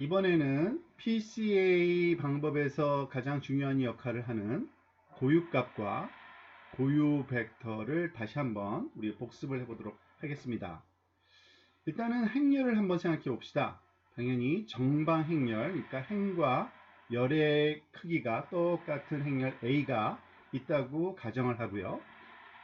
이번에는 PCA 방법에서 가장 중요한 역할을 하는 고유값과 고유 벡터를 다시 한번 우리 복습을 해보도록 하겠습니다. 일단은 행렬을 한번 생각해 봅시다. 당연히 정방 행렬, 그러니까 행과 열의 크기가 똑같은 행렬 A가 있다고 가정을 하고요.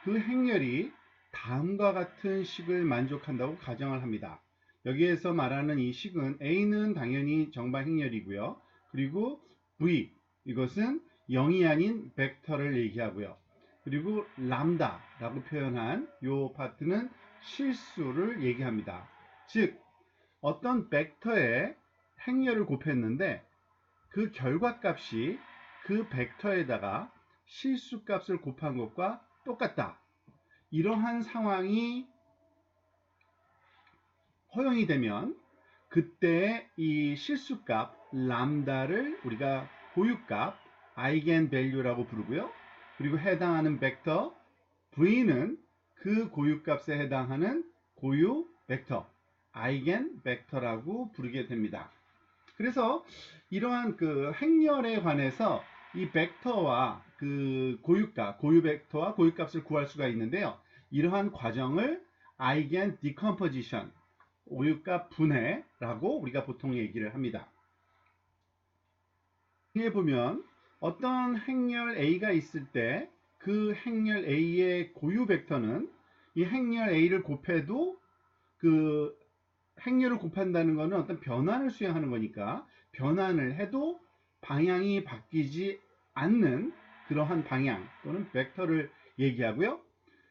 그 행렬이 다음과 같은 식을 만족한다고 가정을 합니다. 여기에서 말하는 이 식은 A는 당연히 정방 행렬이고요. 그리고 V, 이것은 0이 아닌 벡터를 얘기하고요. 그리고 람다라고 표현한 이 파트는 실수를 얘기합니다. 즉 어떤 벡터의 행렬을 곱했는데 그 결과값이 그 벡터에다가 실수값을 곱한 것과 똑같다. 이러한 상황이 허용이 되면 그때 이 실수값 람다를 우리가 고유값 아이겐 밸류라고 부르고요. 그리고 해당하는 벡터 v는 그 고유값에 해당하는 고유 벡터 아이겐 벡터라고 부르게 됩니다. 그래서 이러한 그 행렬에 관해서 이 벡터와 그 고유값, 고유 벡터와 고유값을 구할 수가 있는데요. 이러한 과정을 아이겐 디컴포지션, 고유값 분해라고 우리가 보통 얘기를 합니다. 여기에 보면 어떤 행렬 A가 있을 때 그 행렬 A의 고유 벡터는 이 행렬 A를 곱해도 그 행렬을 곱한다는 것은 어떤 변환을 수행하는 거니까 변환을 해도 방향이 바뀌지 않는 그러한 방향 또는 벡터를 얘기하고요.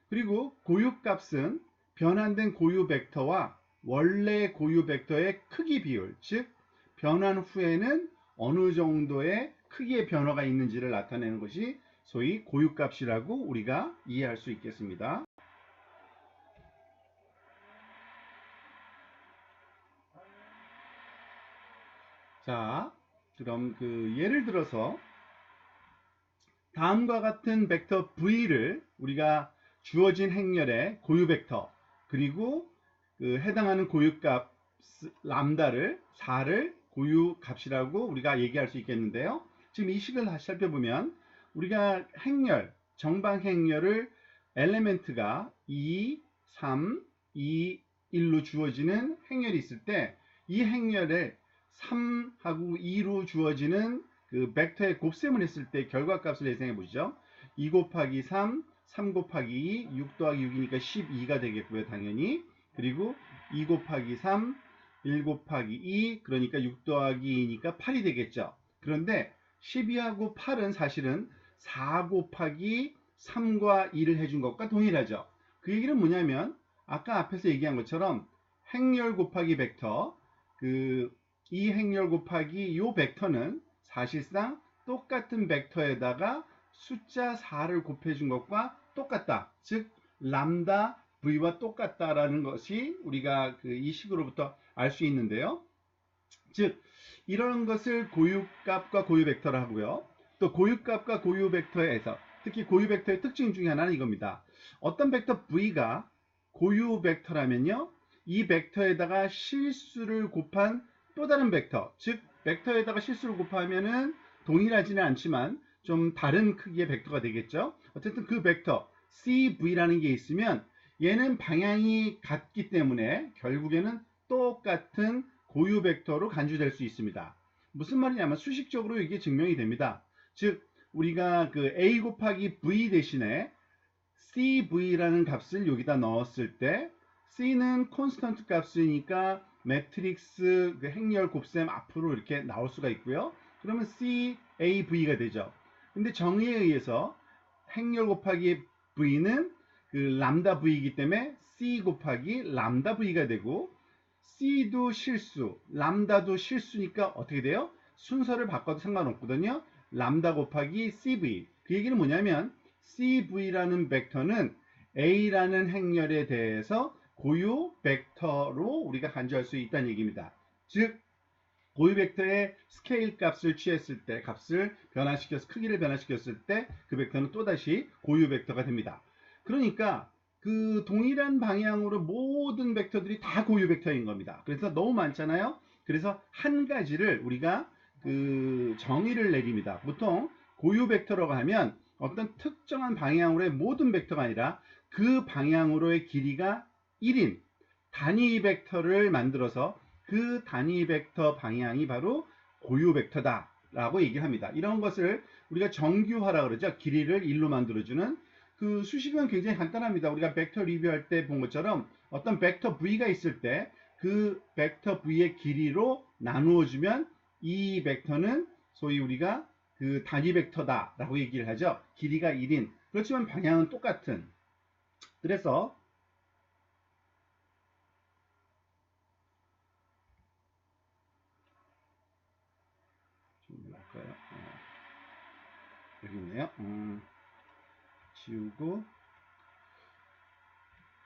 그리고 고유값은 변환된 고유 벡터와 원래 고유 벡터의 크기 비율, 즉 변환 후에는 어느 정도의 크기의 변화가 있는지를 나타내는 것이 소위 고유값이라고 우리가 이해할 수 있겠습니다. 자, 그럼 그 예를 들어서 다음과 같은 벡터 V를 우리가 주어진 행렬의 고유 벡터 그리고 그 해당하는 고유값 람다를 4를 고유 값이라고 우리가 얘기할 수 있겠는데요. 지금 이 식을 다시 살펴보면 우리가 행렬, 정방 행렬을 엘리멘트가 2, 3, 2, 1로 주어지는 행렬이 있을 때 이 행렬을 3하고 2로 주어지는 그 벡터의 곱셈을 했을 때 결과값을 예상해 보시죠. 2 곱하기 3, 3 곱하기 2, 6 더하기 6이니까 12가 되겠고요. 당연히. 그리고 2 곱하기 3, 1 곱하기 2, 그러니까 6 더하기 2니까 8이 되겠죠. 그런데 12하고 8은 사실은 4 곱하기 3과 2를 해준 것과 동일하죠. 그 얘기는 뭐냐면 아까 앞에서 얘기한 것처럼 행렬 곱하기 벡터, 이 행렬 곱하기 요 벡터는 사실상 똑같은 벡터에다가 숫자 4를 곱해준 것과 똑같다. 즉 람다 v와 똑같다라는 것이 우리가 이 식으로부터 알 수 있는데요. 즉 이런 것을 고유값과 고유 벡터를 하고요. 또 고유값과 고유 벡터에서 특히 고유 벡터의 특징 중에 하나는 이겁니다. 어떤 벡터 v가 고유 벡터라면요. 이 벡터에다가 실수를 곱한 또 다른 벡터, 즉 벡터에다가 실수를 곱하면은 동일하지는 않지만 좀 다른 크기의 벡터가 되겠죠. 어쨌든 그 벡터 CV라는 게 있으면 얘는 방향이 같기 때문에 결국에는 똑같은 고유 벡터로 간주될 수 있습니다. 무슨 말이냐면 수식적으로 이게 증명이 됩니다. 즉 우리가 그 A 곱하기 V 대신에 CV라는 값을 여기다 넣었을 때 C는 콘스턴트 값이니까 매트릭스 그 행렬 곱셈 앞으로 이렇게 나올 수가 있고요. 그러면 CAV가 되죠. 근데 정의에 의해서 행렬 곱하기 V는 그 람다 V이기 때문에 C 곱하기 람다 V가 되고 C도 실수, 람다도 실수니까 어떻게 돼요? 순서를 바꿔도 상관없거든요. 람다 곱하기 CV. 그 얘기는 뭐냐면 CV라는 벡터는 A라는 행렬에 대해서 고유 벡터로 우리가 간주할 수 있다는 얘기입니다. 즉 고유 벡터의 스케일 값을 취했을 때 값을 변화시켜서 크기를 변화시켰을 때 그 벡터는 또다시 고유 벡터가 됩니다. 그러니까 그 동일한 방향으로 모든 벡터들이 다 고유 벡터인 겁니다. 그래서 너무 많잖아요. 그래서 한 가지를 우리가 그 정의를 내립니다. 보통 고유 벡터라고 하면 어떤 특정한 방향으로의 모든 벡터가 아니라 그 방향으로의 길이가 1인 단위 벡터를 만들어서 그 단위 벡터 방향이 바로 고유 벡터다 라고 얘기를 합니다. 이런 것을 우리가 정규화라 그러죠. 길이를 1로 만들어주는. 그 수식은 굉장히 간단합니다. 우리가 벡터 리뷰할 때 본 것처럼 어떤 벡터 V가 있을 때 그 벡터 V의 길이로 나누어 주면 이 벡터는 소위 우리가 그 단위 벡터다 라고 얘기를 하죠. 길이가 1인. 그렇지만 방향은 똑같은. 그래서 좀 할까요? 여기 있네요. 지우고.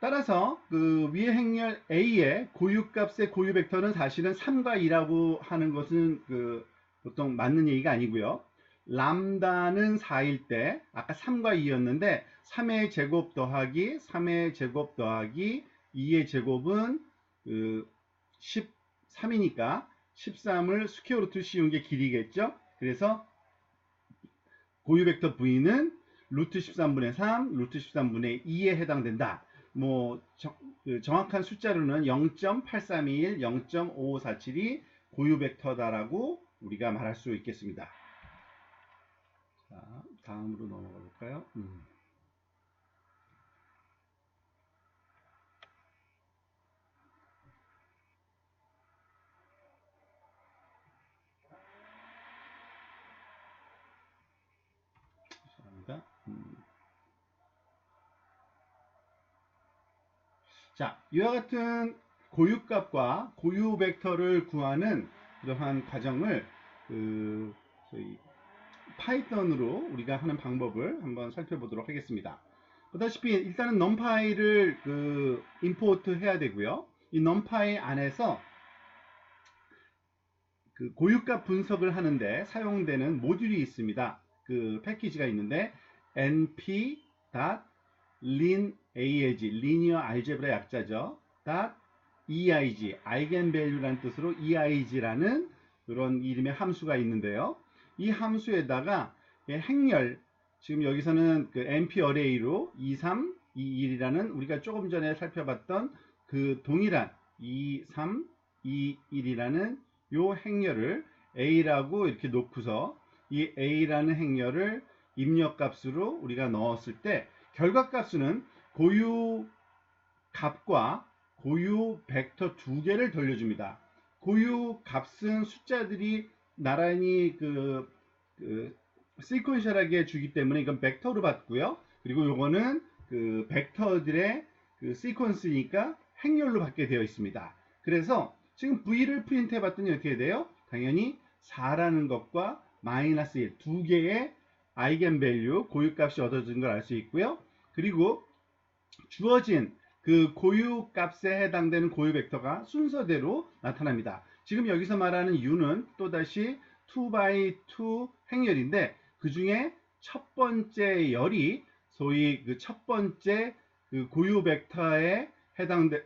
따라서 그 위의 행렬 A의 고유값의 고유 벡터는 사실은 3과 2라고 하는 것은 그 보통 맞는 얘기가 아니고요. 람다는 4일 때 아까 3과 2였는데 3의 제곱 더하기 3의 제곱 더하기 2의 제곱은 그 13이니까 13을 스퀘어 루트 씌운 게 길이겠죠. 그래서 고유 벡터 V는 루트 13분의 3, 루트 13분의 2에 해당된다. 뭐 정확한 숫자로는 0.8321, 0.5547이 고유 벡터다라고 우리가 말할 수 있겠습니다. 자, 다음으로 넘어가 볼까요? 죄송합니다. 자, 이와 같은 고유값과 고유 벡터를 구하는 그러한 과정을 저희 파이썬으로 우리가 하는 방법을 한번 살펴보도록 하겠습니다. 보다시피 일단은 numPy를 임포트 해야 되고요. 이 numpy 안에서 그 고유값 분석을 하는데 사용되는 모듈이 있습니다. 그 패키지가 있는데 np.lineage, linear algebra 약자죠. .eig, eigenvalue라는 뜻으로 eig라는 그런 이름의 함수가 있는데요. 이 함수에다가 행렬, 지금 여기서는 그 np array로 23, 21이라는 우리가 조금 전에 살펴봤던 그 동일한 23, 21이라는 요 행렬을 a라고 이렇게 놓고서 이 a라는 행렬을 입력값으로 우리가 넣었을 때 결과값은 고유 값과 고유 벡터 두 개를 돌려줍니다. 고유 값은 숫자들이 나란히 시퀀셜하게 주기 때문에 이건 벡터로 받고요. 그리고 요거는 그 벡터들의 그 시퀀스니까 행렬로 받게 되어 있습니다. 그래서 지금 V를 프린트 해봤더니 어떻게 돼요? 당연히 4라는 것과 마이너스 1 두 개의 아이겐밸류 고유값이 얻어진 걸 알 수 있고요. 그리고 주어진 그 고유값에 해당되는 고유 벡터가 순서대로 나타납니다. 지금 여기서 말하는 U는 또다시 2x2 행렬인데 그 중에 첫 번째 열이 소위 그 첫 번째 그 고유 벡터에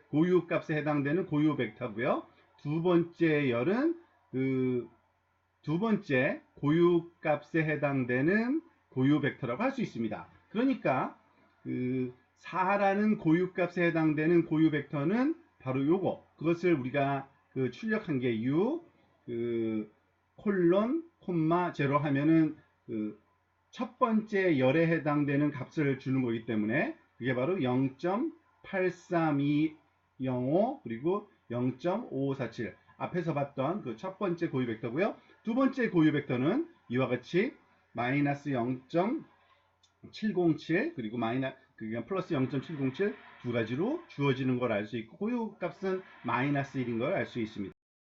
고유값에 해당되는 고유 벡터고요. 두 번째 열은 그 두 번째 고유값에 해당되는 고유 벡터라고 할 수 있습니다. 그러니까 그 4라는 고유값에 해당되는 고유 벡터는 바로 요거. 그것을 우리가 그 출력한 게 U 콜론 콤마 제로 하면은 그 첫 번째 열에 해당되는 값을 주는 거기 때문에 그게 바로 0.83205 그리고 0.5547 앞에서 봤던 그 첫 번째 고유 벡터고요. 두 번째 고유 벡터는 이와 같이 마이너스 0.707 그리고 플러스 0.707 두 가지로 주어지는 걸 알 수 있고 고유 값은 마이너스 1인 걸 알 수 있습니다.